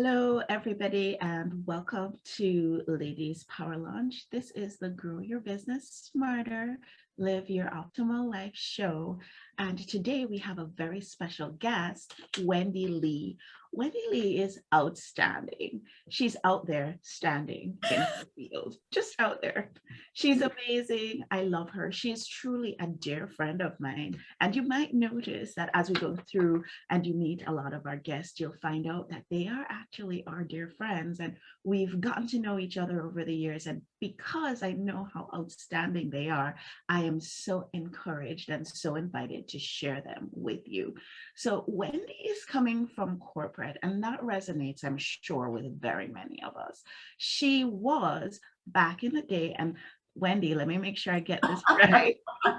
Hello, everybody, and welcome to Ladies Power Launch. This is the Grow Your Business Smarter, Live Your Optimal Life show. And today we have a very special guest, Wendy Lee. Wendy Lee is outstanding. She's out there standing in her field, just out there. She's amazing. I love her. She's truly a dear friend of mine. And you might notice that as we go through and you meet a lot of our guests, you'll find out that they are actually our dear friends. And we've gotten to know each other over the years. And because I know how outstanding they are, I am so encouraged and so invited to share them with you. So Wendy is coming from corporate, and that resonates, I'm sure, with very many of us. She was back in the day, and Wendy, let me make sure I get this right.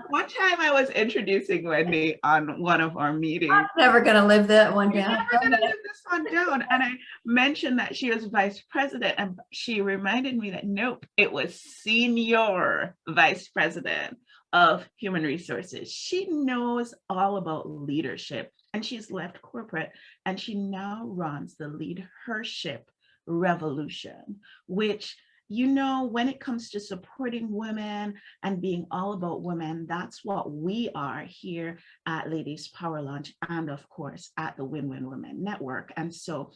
One time I was introducing Wendy on one of our meetings. I'm never going to live that one down. Never going to live this one down. And I mentioned that she was vice president, and she reminded me that nope, it was senior vice president of human resources. She knows all about leadership, and she's left corporate, and she now runs the LeadHERship revolution, which, you know, when it comes to supporting women and being all about women, that's what we are here at Ladies Power Launch, and of course at the Win-Win Women Network. And so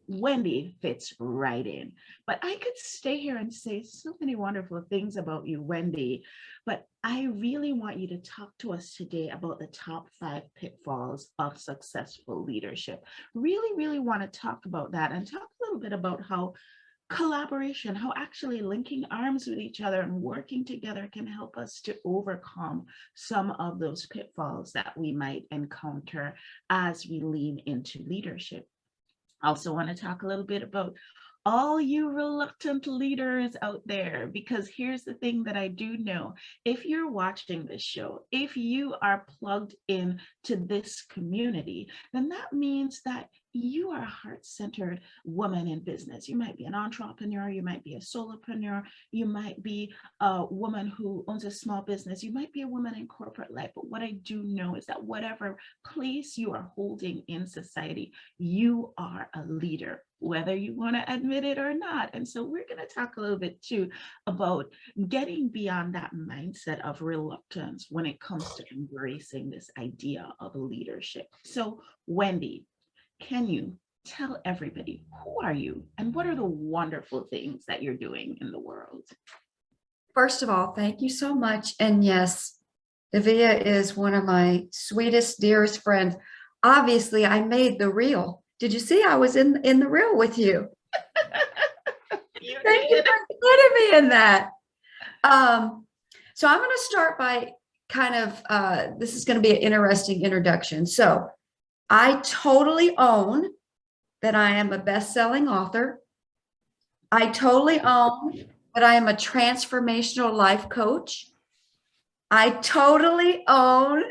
Wendy fits right in. But I could stay here and say so many wonderful things about you, Wendy, but I really want you to talk to us today about the top 5 pitfalls of successful leadership. Really want to talk about that and talk a little bit about how collaboration, how actually linking arms with each other and working together can help us to overcome some of those pitfalls that we might encounter as we lean into leadership. I also want to talk a little bit about all you reluctant leaders out there, because here's the thing that I do know. If you're watching this show, if you are plugged in to this community, then that means that you are a heart-centered woman in business. You might be an entrepreneur, you might be a solopreneur, you might be a woman who owns a small business, you might be a woman in corporate life. But what I do know is that whatever place you are holding in society, you are a leader, whether you want to admit it or not. And so we're going to talk a little bit too about getting beyond that mindset of reluctance when it comes to embracing this idea of leadership. So Wendy, can you tell everybody, who are you and what are the wonderful things that you're doing in the world? First of all, thank you so much. And yes, Davia is one of my sweetest, dearest friends. Obviously, I made the reel. Did you see I was in the reel with you? Thank you for including me in that. So I'm going to start by kind of, this is going to be an interesting introduction. So I totally own that I am a best-selling author. I totally own that I am a transformational life coach. I totally own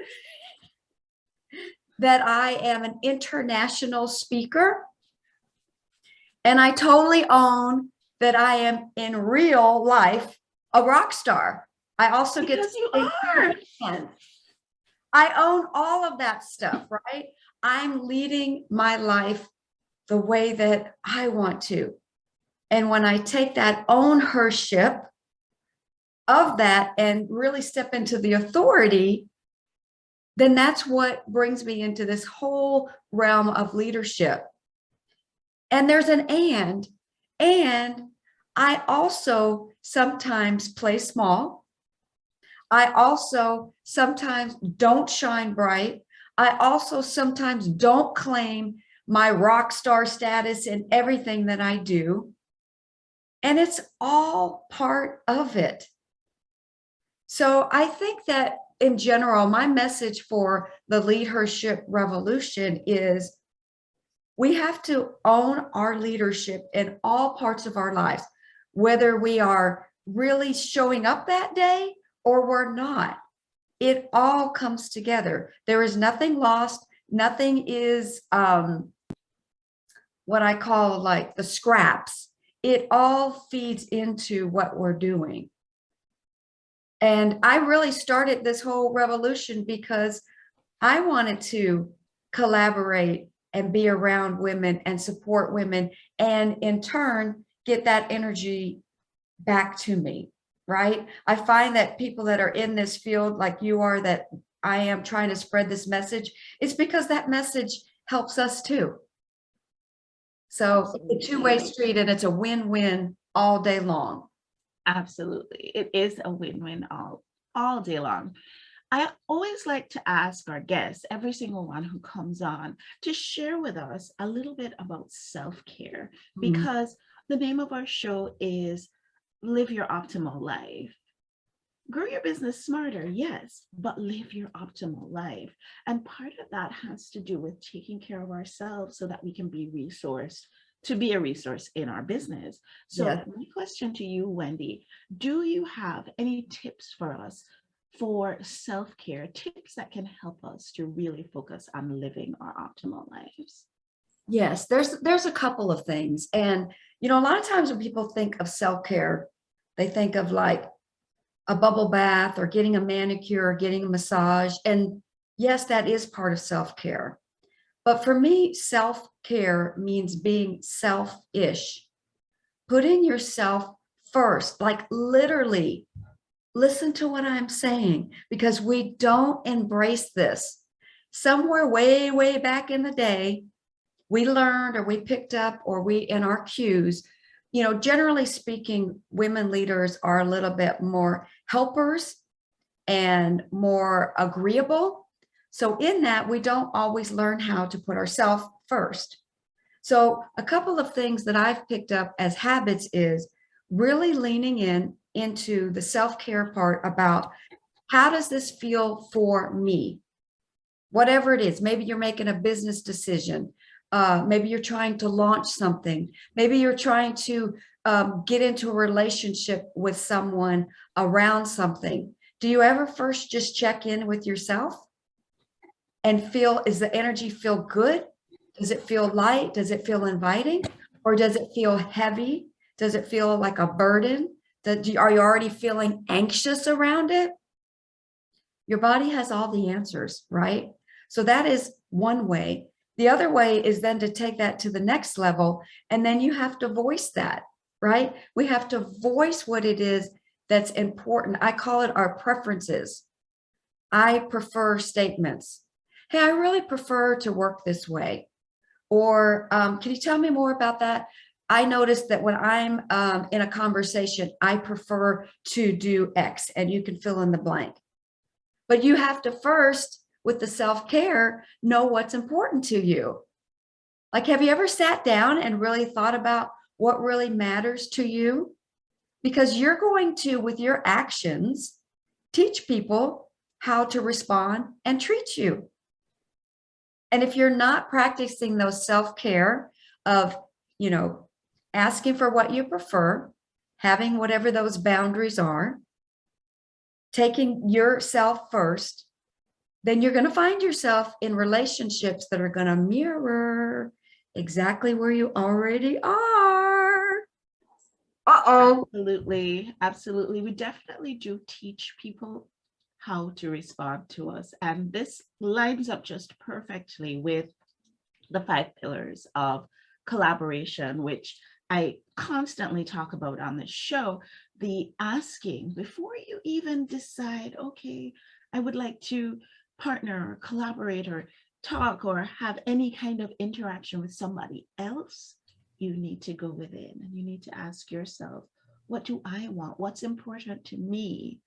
that I am an international speaker. And I totally own that I am in real life a rock star. I also get to you are. I own all of that stuff, right? I'm leading my life the way that I want to. And when I take that ownership of that and really step into the authority, then that's what brings me into this whole realm of leadership. And there's an and I also sometimes play small. I also sometimes don't shine bright. I also sometimes don't claim my rock star status in everything that I do. And it's all part of it. So I think that in general, my message for the LeadHERship revolution is we have to own our leadership in all parts of our lives, whether we are really showing up that day or we're not. It all comes together. There is nothing lost. Nothing is what I call like the scraps. It all feeds into what we're doing. And I really started this whole revolution because I wanted to collaborate and be around women and support women, and in turn get that energy back to me, right? I find that people that are in this field like you are, that I am trying to spread this message, it's because that message helps us too. So it's a two-way street, and it's a win-win all day long. Absolutely. It is a win-win all day long. I always like to ask our guests, every single one who comes on, to share with us a little bit about self-care, because the name of our show is Live Your Optimal Life. Grow your business smarter, yes, but live your optimal life. And part of that has to do with taking care of ourselves so that we can be resourced to be a resource in our business. So my question to you, Wendy, do you have any tips for us for self-care, tips that can help us to really focus on living our optimal lives? Yes, there's a couple of things. And, you know, a lot of times when people think of self-care, they think of like a bubble bath or getting a manicure or getting a massage. And yes, that is part of self-care. But for me, self-care means being selfish, putting yourself first, like literally. Listen to what I'm saying, because we don't embrace this. Somewhere way, way back in the day, we learned, or we picked up, or we in our cues, you know, generally speaking, women leaders are a little bit more helpers and more agreeable. So in that, we don't always learn how to put ourselves first. So a couple of things that I've picked up as habits is really leaning into the self-care part about how does this feel for me? Whatever it is, maybe you're making a business decision. Maybe you're trying to launch something. Maybe you're trying to get into a relationship with someone around something. Do you ever first just check in with yourself and feel, is the energy feel good? Does it feel light? Does it feel inviting? Or does it feel heavy? Does it feel like a burden? Are you already feeling anxious around it? Your body has all the answers, right? So that is one way. The other way is then to take that to the next level, and then you have to voice that, right? We have to voice what it is that's important. I call it our preferences. I prefer statements. Hey, I really prefer to work this way. Or can you tell me more about that? I noticed that when I'm in a conversation, I prefer to do X, and you can fill in the blank. But you have to first, with the self-care, know what's important to you. Like, have you ever sat down and really thought about what really matters to you? Because you're going to, with your actions, teach people how to respond and treat you. And if you're not practicing those self-care of, you know, asking for what you prefer, having whatever those boundaries are, taking yourself first, then you're going to find yourself in relationships that are going to mirror exactly where you already are. Absolutely. Absolutely. We definitely do teach people how to respond to us. And this lines up just perfectly with the 5 pillars of collaboration, which I constantly talk about on this show. The asking before you even decide, okay, I would like to partner or collaborate or talk or have any kind of interaction with somebody else, you need to go within and you need to ask yourself, what do I want? What's important to me?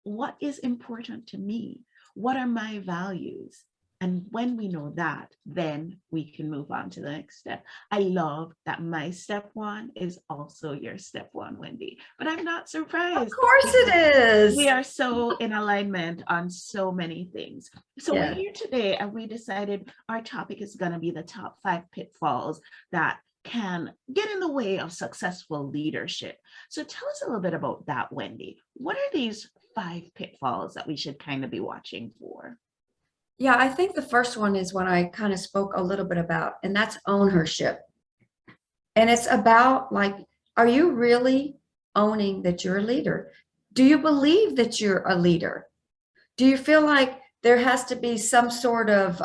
What is important to me? What are my values? And when we know that, then we can move on to the next step. I love that my step 1 is also your step 1, Wendy, but I'm not surprised. Of course it is. We are so in alignment on so many things. So we're here today and we decided our topic is going to be the top 5 pitfalls that can get in the way of successful leadership. So tell us a little bit about that, Wendy. What are these 5 pitfalls that we should kind of be watching for? Yeah, I think the first one is what I kind of spoke a little bit about, and that's ownership. And it's about, like, are you really owning that you're a leader? Do you believe that you're a leader? Do you feel like there has to be some sort of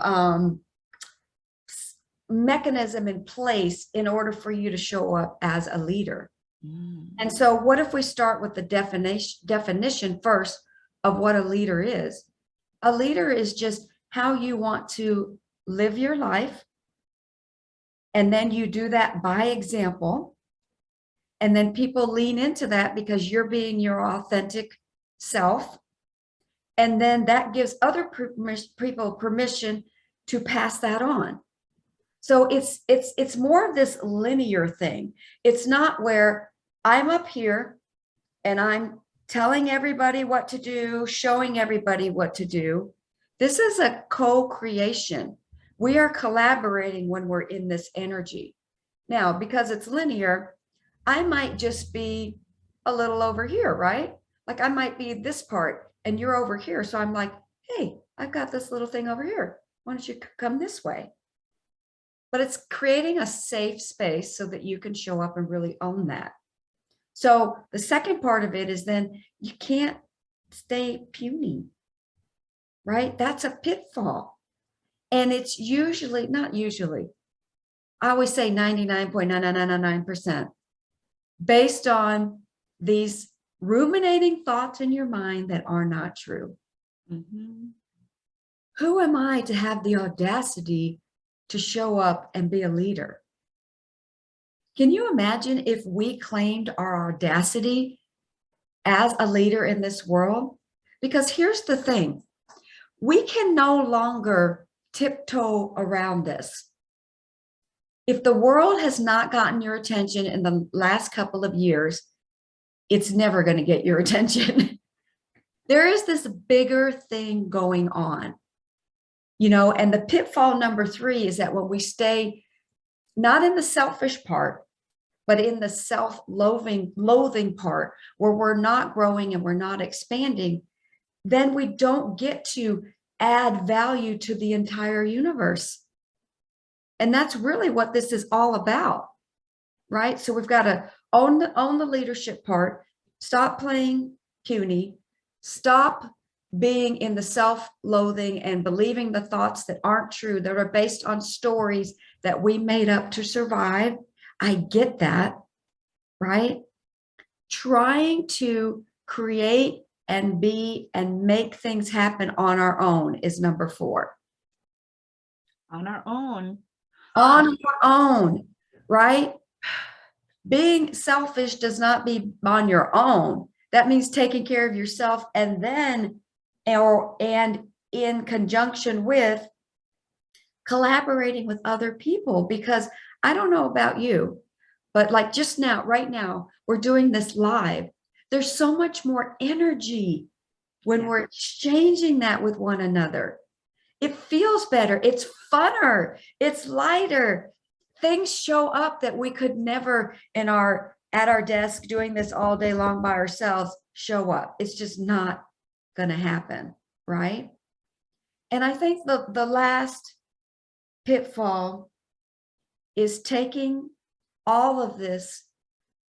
mechanism in place in order for you to show up as a leader. Mm. And so what if we start with the definition first of what a leader is? A leader is just how you want to live your life. And then you do that by example. And then people lean into that because you're being your authentic self. And then that gives other people permission to pass that on. So it's more of this linear thing. It's not where I'm up here and I'm telling everybody what to do, showing everybody what to do. This is a co-creation. We are collaborating when we're in this energy. Now, because it's linear, I might just be a little over here, right? Like I might be this part and you're over here. So I'm like, hey, I've got this little thing over here. Why don't you come this way? But it's creating a safe space so that you can show up and really own that. So the second part of it is then you can't stay puny, right? That's a pitfall. And it's usually, not usually, I always say 99.9999% based on these ruminating thoughts in your mind that are not true. Mm-hmm. Who am I to have the audacity to show up and be a leader? Can you imagine if we claimed our audacity as a leader in this world? Because here's the thing, we can no longer tiptoe around this. If the world has not gotten your attention in the last couple of years, it's never going to get your attention. There is this bigger thing going on, you know, and the pitfall number 3 is that when we stay not in the selfish part, but in the loathing part where we're not growing and we're not expanding, then we don't get to add value to the entire universe. And that's really what this is all about, right? So we've got to own the leadership part, stop playing puny, stop being in the self-loathing and believing the thoughts that aren't true, that are based on stories that we made up to survive. I get that, right? Trying to create and be and make things happen on our own is number 4. On our own. On our own, right? Being selfish does not be on your own. That means taking care of yourself and then, and in conjunction with collaborating with other people. Because I don't know about you, but like just now, right now, we're doing this live. There's so much more energy when we're exchanging that with one another. It feels better. It's funner. It's lighter. Things show up that we could never at our desk doing this all day long by ourselves show up. It's just not going to happen, right? And I think the last pitfall is taking all of this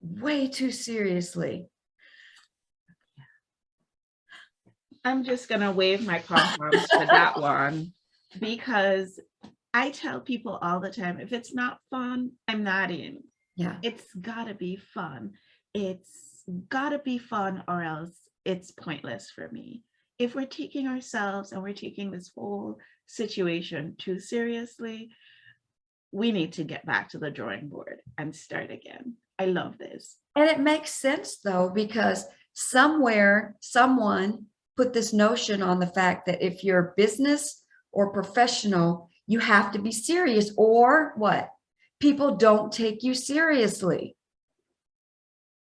way too seriously. I'm just going to wave my pom-poms for that one, because I tell people all the time, if it's not fun, I'm not in. Yeah. It's got to be fun. It's got to be fun, or else it's pointless for me. If we're taking ourselves and we're taking this whole situation too seriously, we need to get back to the drawing board and start again. I love this. And it makes sense though, because somewhere, someone put this notion on the fact that if you're business or professional, you have to be serious, or what? People don't take you seriously.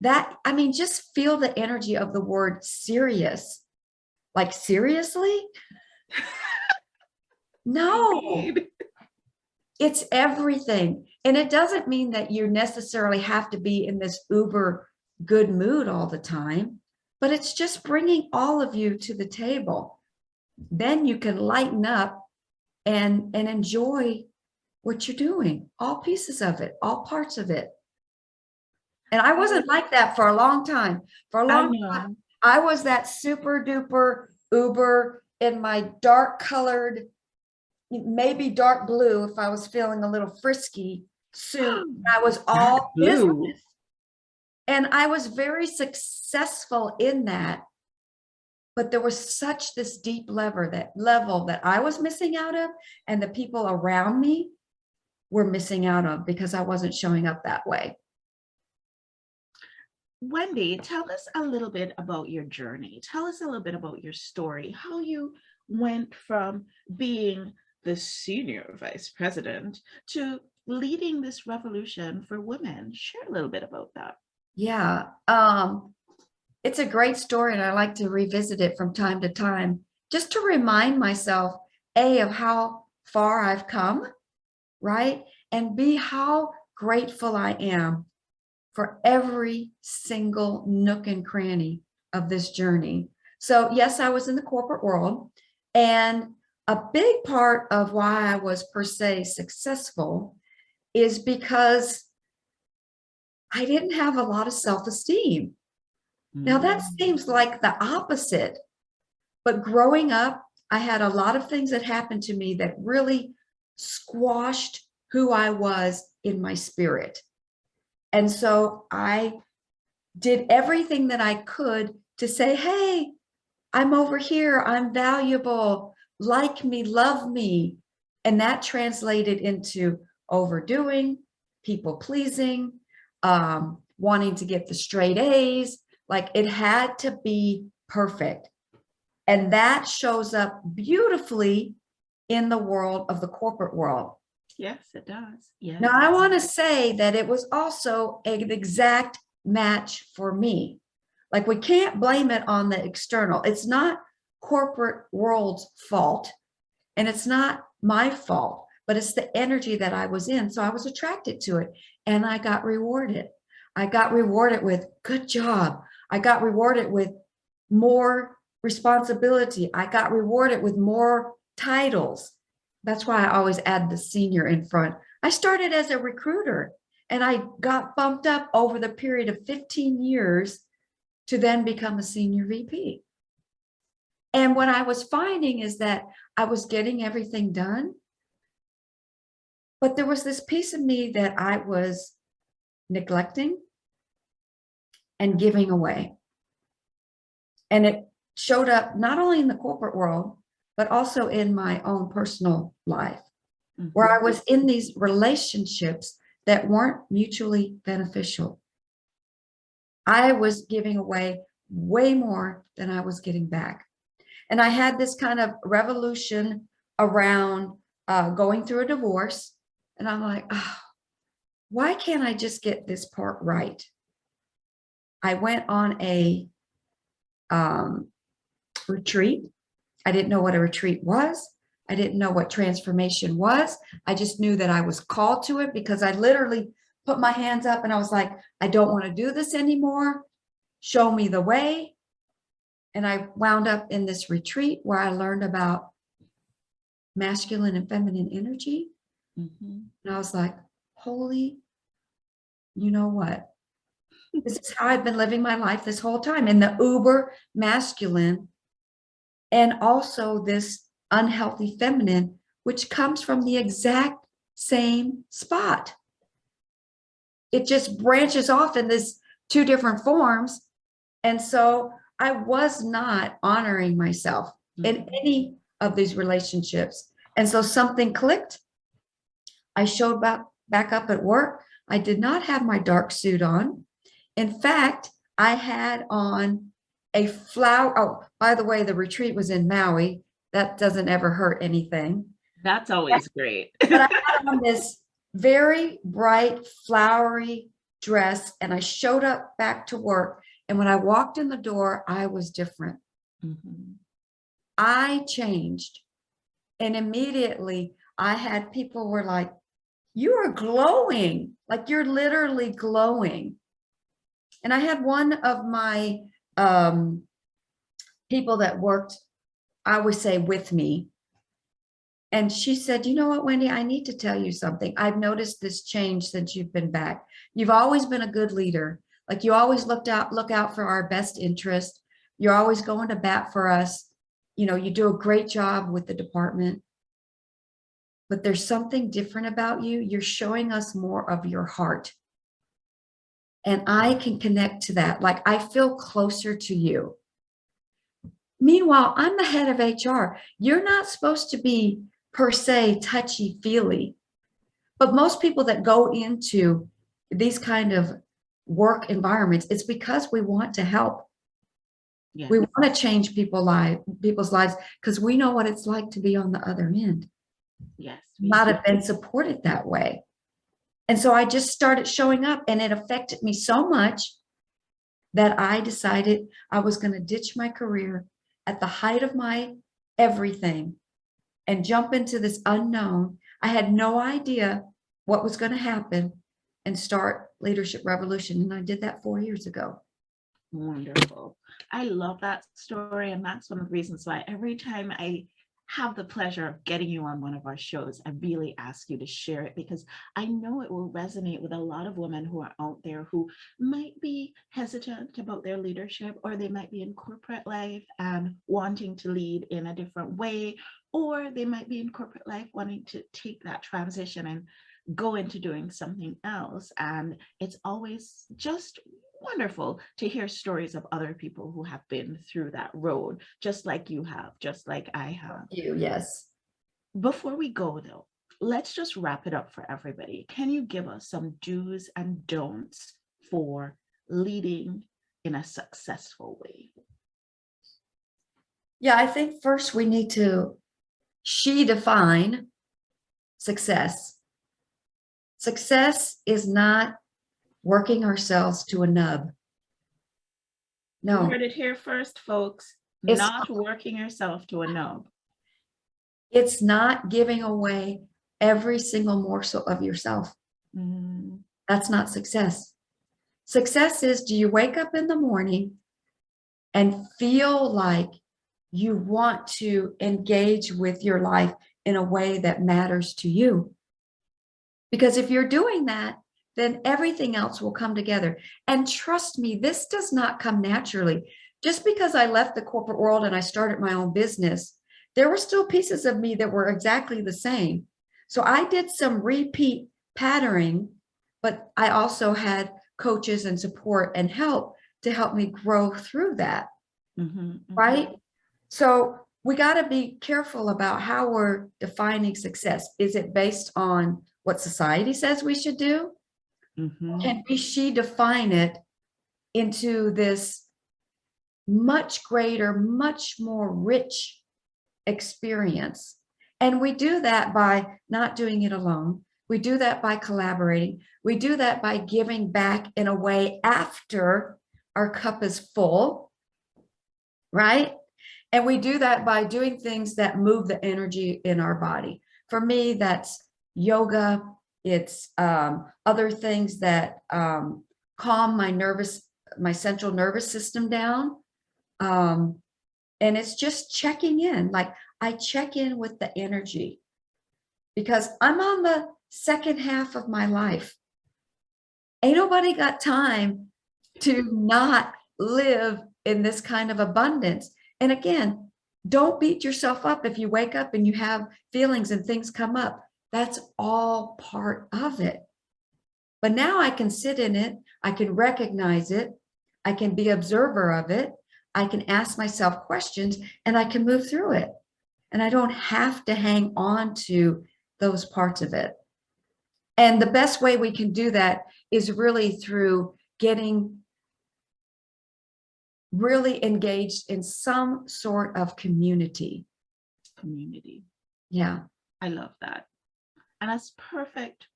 That, I mean, just feel the energy of the word serious. Like, seriously? No. It's everything. And it doesn't mean that you necessarily have to be in this uber good mood all the time, but it's just bringing all of you to the table. Then you can lighten up and enjoy what you're doing, all pieces of it, all parts of it. And I wasn't like that for a long time. For a long time, I was that super duper uber in my dark colored maybe dark blue if I was feeling a little frisky suit. I was Dark all blue. business. And I was very successful in that. But there was such this deep level that I was missing out of, and the people around me were missing out of because I wasn't showing up that way. Wendy, tell us a little bit about your journey. Tell us a little bit about your story, how you went from being the senior vice president to leading this revolution for women. Share a little bit about that. Yeah. It's a great story, and I like to revisit it from time to time just to remind myself, A, of how far I've come, right? And B, how grateful I am for every single nook and cranny of this journey. So yes, I was in the corporate world, and a big part of why I was per se successful is because I didn't have a lot of self-esteem. Now that seems like the opposite, but growing up, I had a lot of things that happened to me that really squashed who I was in my spirit. And so I did everything that I could to say, hey, I'm over here, I'm valuable, like me, love me. And that translated into overdoing, people pleasing, wanting to get the straight A's. Like it had to be perfect. And that shows up beautifully in the world of the corporate world. Yes, it does. Yes. Now, I want to say that it was also an exact match for me. Like we can't blame it on the external. It's not corporate world's fault, and it's not my fault, but it's the energy that I was in. So I was attracted to it, and I got rewarded. I got rewarded with good job. I got rewarded with more responsibility. I got rewarded with more titles. That's why I always add the senior in front. I started as a recruiter, and I got bumped up over the period of 15 years to then become a senior VP. And what I was finding is that I was getting everything done, but there was this piece of me that I was neglecting and giving away. And it showed up not only in the corporate world, but also in my own personal life, where I was in these relationships that weren't mutually beneficial. I was giving away way more than I was getting back. And I had this kind of revolution around going through a divorce. And I'm like, oh, why can't I just get this part right? I went on a retreat. I didn't know what a retreat was. I didn't know what transformation was. I just knew that I was called to it because I literally put my hands up and I was like, I don't want to do this anymore. Show me the way. And I wound up in this retreat where I learned about masculine and feminine energy. And I was like, holy, you know what? This is how I've been living my life this whole time, in the uber masculine and also this unhealthy feminine, which comes from the exact same spot. It just branches off in this two different forms. And so I was not honoring myself in any of these relationships. And so something clicked. I showed back up at work. I did not have my dark suit on. In fact, I had on a flower. Oh, by the way, the retreat was in Maui. That doesn't ever hurt anything. That's always great. But I had on this very bright, flowery dress, and I showed up back to work. And when I walked in the door, I was different. I changed. And immediately I had people were like, you are glowing, like you're literally glowing. And I had one of my people that worked, I would say, with me. And she said, you know what, Wendy, I need to tell you something. I've noticed this change since you've been back. You've always been a good leader. Like you always look out for our best interest. You're always going to bat for us. You know, you do a great job with the department. but there's something different about you. You're showing us more of your heart. And I can connect to that. Like, I feel closer to you. Meanwhile, I'm the head of HR. You're not supposed to be per se touchy-feely. But most people that go into these kind of work environments, it's because we want to help. Yes. We want to change people's lives because we know what it's like to be on the other end. Yes. Not have been supported that way. And so I just started showing up, and it affected me so much that I decided I was going to ditch my career at the height of my everything and jump into this unknown. I had no idea what was going to happen and start Leadership Revolution. And I did that 4 years ago. Wonderful. I love that story. And that's one of the reasons why every time I have the pleasure of getting you on one of our shows, I really ask you to share it, because I know it will resonate with a lot of women who are out there who might be hesitant about their leadership, or they might be in corporate life and wanting to lead in a different way, or they might be in corporate life wanting to take that transition and go into doing something else. And it's always just wonderful to hear stories of other people who have been through that road, just like you have, just like I have. Yes. Before we go though, let's just wrap it up for everybody. Can you give us some do's and don'ts for leading in a successful way? Yeah, I think first we need to define success. Success is not working ourselves to a nub. No. You heard it here first, folks. Not working yourself to a nub. It's not giving away every single morsel of yourself. That's not success. Success is, do you wake up in the morning and feel like you want to engage with your life in a way that matters to you? Because if you're doing that, then everything else will come together. And trust me, this does not come naturally. Just because I left the corporate world and I started my own business, there were still pieces of me that were exactly the same. So I did some repeat patterning, but I also had coaches and support and help to help me grow through that. Right? So we got to be careful about how we're defining success. Is it based on what society says we should do? Can we define it into this much greater, much more rich experience? And we do that by not doing it alone. We do that by collaborating. We do that by giving back in a way after our cup is full, right? And we do that by doing things that move the energy in our body. For me, that's yoga. It's other things that calm my central nervous system down. And it's just checking in. Like, I check in with the energy because I'm on the second half of my life. Ain't nobody got time to not live in this kind of abundance. And again, don't beat yourself up if you wake up and you have feelings and things come up. That's all part of it. But now I can sit in it. I can recognize it. I can be observer of it. I can ask myself questions and I can move through it. And I don't have to hang on to those parts of it. And the best way we can do that is really through getting really engaged in some sort of community. Yeah. I love that. And that's perfect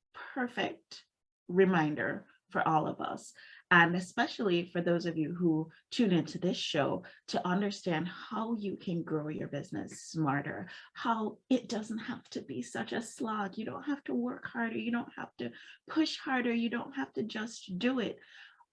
reminder for all of us. And especially for those of you who tune into this show, to understand how you can grow your business smarter, how it doesn't have to be such a slog. You don't have to work harder. You don't have to push harder. You don't have to just do it.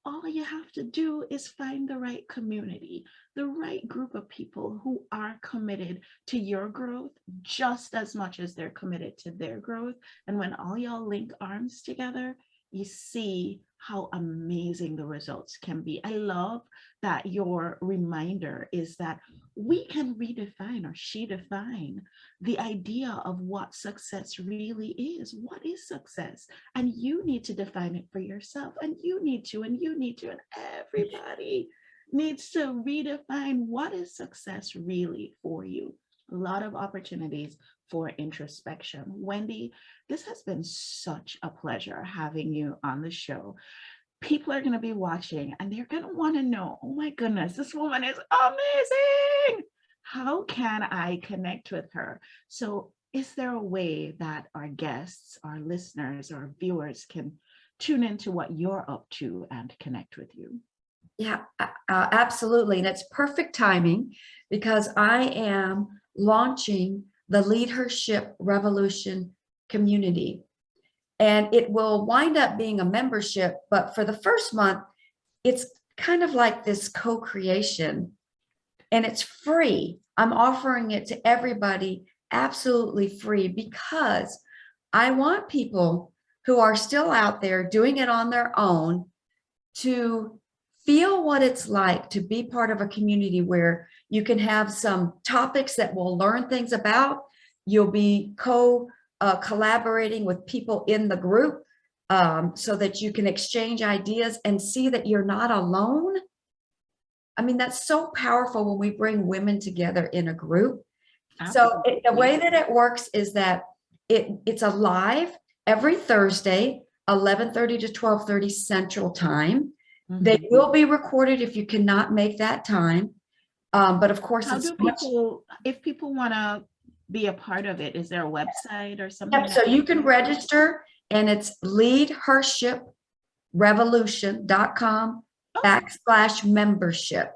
All you have to do is find the right community, the right group of people who are committed to your growth just as much as they're committed to their growth. And when all y'all link arms together, you see how amazing the results can be. I love that your reminder is that we can redefine, or she define, the idea of what success really is. What is success? And you need to define it for yourself, and you need to, and you need to, and everybody needs to redefine what is success really for you. A lot of opportunities for introspection. Wendy, this has been such a pleasure having you on the show. People are going to be watching and they're going to want to know, oh my goodness, this woman is amazing. How can I connect with her? So is there a way that our guests, our listeners, our viewers can tune into what you're up to and connect with you? Yeah, absolutely. And it's perfect timing because I am launching the LeadHERship Revolution community. And it will wind up being a membership, but for the first month, it's kind of like this co-creation, and it's free. I'm offering it to everybody absolutely free because I want people who are still out there doing it on their own to feel what it's like to be part of a community where you can have some topics that we'll learn things about. You'll be collaborating with people in the group so that you can exchange ideas and see that you're not alone. I mean, that's so powerful when we bring women together in a group. Absolutely. So the way that it works is that it's a live every Thursday, 11:30 to 12:30 Central Time. They will be recorded if you cannot make that time. But of course, how do people, if people want to be a part of it, is there a website or something? Yep, so you can register, and it's LeadHERship.com/membership.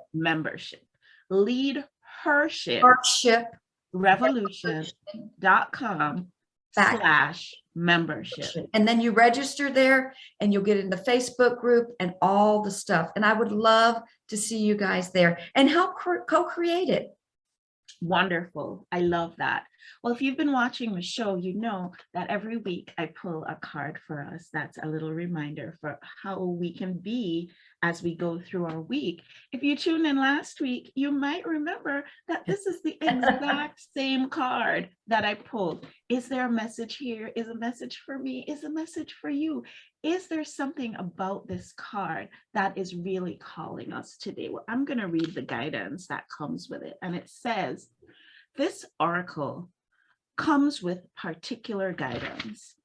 LeadHERship Revolution.com/membership. And then you register there and you'll get in the Facebook group and all the stuff. And I would love to see you guys there and help co-create it. Wonderful. I love that. Well, if you've been watching the show, you know that every week I pull a card for us. That's a little reminder for how we can be as we go through our week. If you tuned in last week, you might remember that this is the exact same card that I pulled. Is there a message here? Is a message for me? Is a message for you? Is there something about this card that is really calling us today? Well, I'm going to read the guidance that comes with it. And it says, this oracle comes with particular guidance.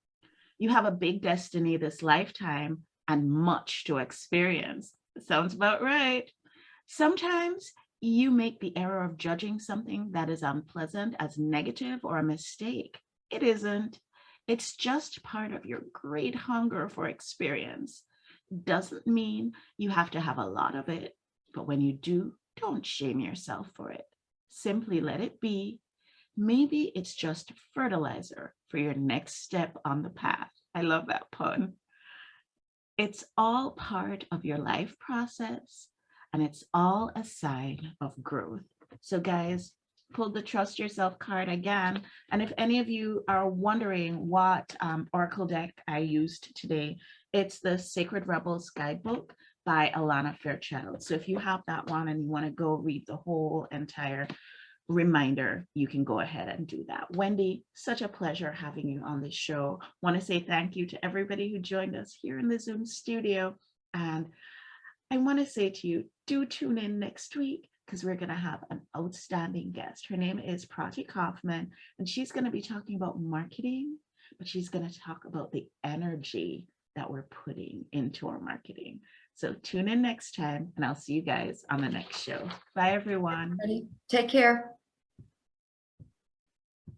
You have a big destiny this lifetime and much to experience. Sounds about right. Sometimes you make the error of judging something that is unpleasant as negative or a mistake. It isn't. It's just part of your great hunger for experience. Doesn't mean you have to have a lot of it, but when you do, don't shame yourself for it. Simply let it be. Maybe it's just fertilizer for your next step on the path. I love that pun. It's all part of your life process, and it's all a sign of growth. So guys, pull the Trust Yourself card again. And if any of you are wondering what oracle deck I used today, it's the Sacred Rebels Guidebook by Alana Fairchild. So if you have that one and you want to go read the whole entire reminder, you can go ahead and do that. Wendy, such a pleasure having you on this show. Want to say thank you to everybody who joined us here in the Zoom studio. And I want to say to you, do tune in next week because we're going to have an outstanding guest. Her name is Prati Kaufman, and she's going to be talking about marketing, but she's going to talk about the energy that we're putting into our marketing. So tune in next time, and I'll see you guys on the next show. Bye, everyone. Take care.